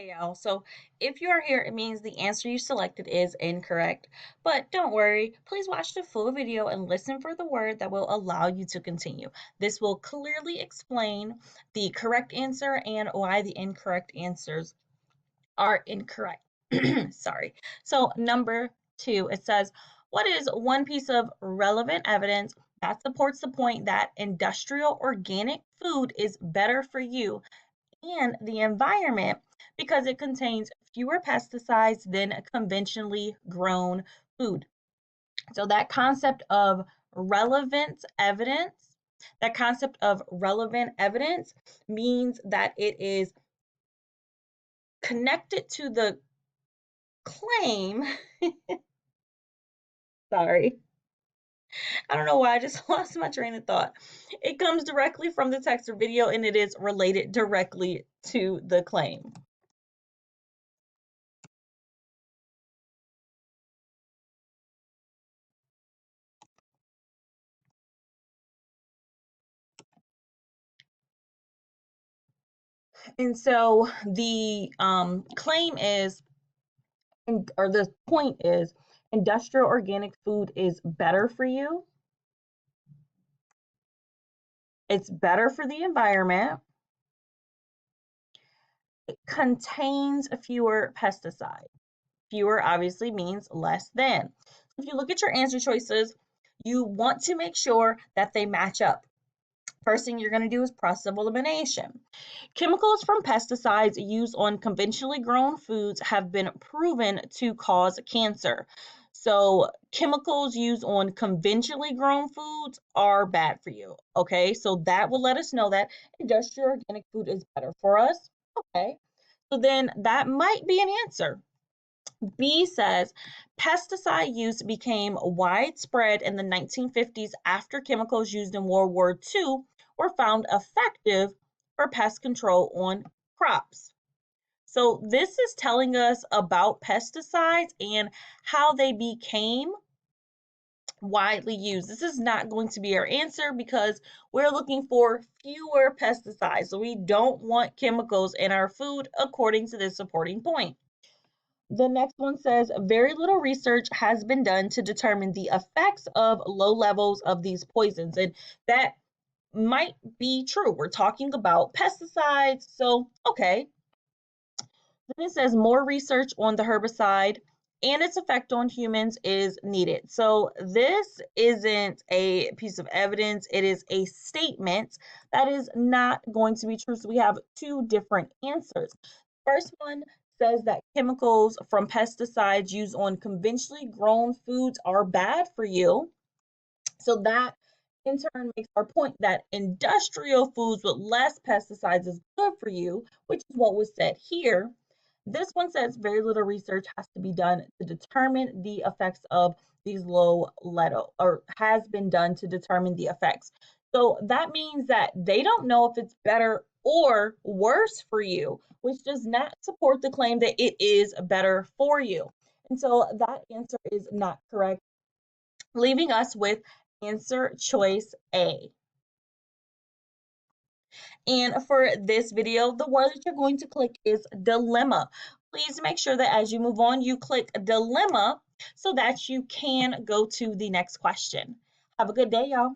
Hey y'all, so if you are here, it means the answer you selected is incorrect. But don't worry, please watch the full video and listen for the word that will allow you to continue. This will clearly explain the correct answer and why the incorrect answers are incorrect. Sorry. So, number two, it says, what is one piece of relevant evidence that supports the point that industrial organic food is better for you and the environment because it contains fewer pesticides than conventionally grown food? So relevant evidence, that concept of relevant evidence means that it is connected to the claim. Sorry. I don't know why I just lost my train of thought. It comes directly from the text or video and it is related directly to the claim. And so the claim is, or the point is, industrial organic food is better for you. It's better for the environment. It contains fewer pesticides. Fewer obviously means less than. If you look at your answer choices, you want to make sure that they match up. First thing you're going to do is process of elimination. Chemicals from pesticides used on conventionally grown foods have been proven to cause cancer. So, chemicals used on conventionally grown foods are bad for you. Okay, so that will let us know that industrial organic food is better for us. Okay, so then that might be an answer. B says pesticide use became widespread in the 1950s after chemicals used in World War II were found effective for pest control on crops. So, this is telling us about pesticides and how they became widely used. This is not going to be our answer because we're looking for fewer pesticides. So, we don't want chemicals in our food according to this supporting point. The next one says very little research has been done to determine the effects of low levels of these poisons. And that might be true. We're talking about pesticides. So, okay. Then it says more research on the herbicide and its effect on humans is needed. So, this isn't a piece of evidence, it is a statement that is not going to be true. So, we have two different answers. First one says that chemicals from pesticides used on conventionally grown foods are bad for you. So that in turn makes our point that industrial foods with less pesticides is good for you, which is what was said here. This one says very little research has to be done to determine the effects of these low level, or has been done to determine the effects. So that means that they don't know if it's better or worse for you, which does not support the claim that it is better for you. And so that answer is not correct, leaving us with answer choice A. And for this video, the word that you're going to click is dilemma. Please make sure that as you move on, you click dilemma so that you can go to the next question. Have a good day, y'all.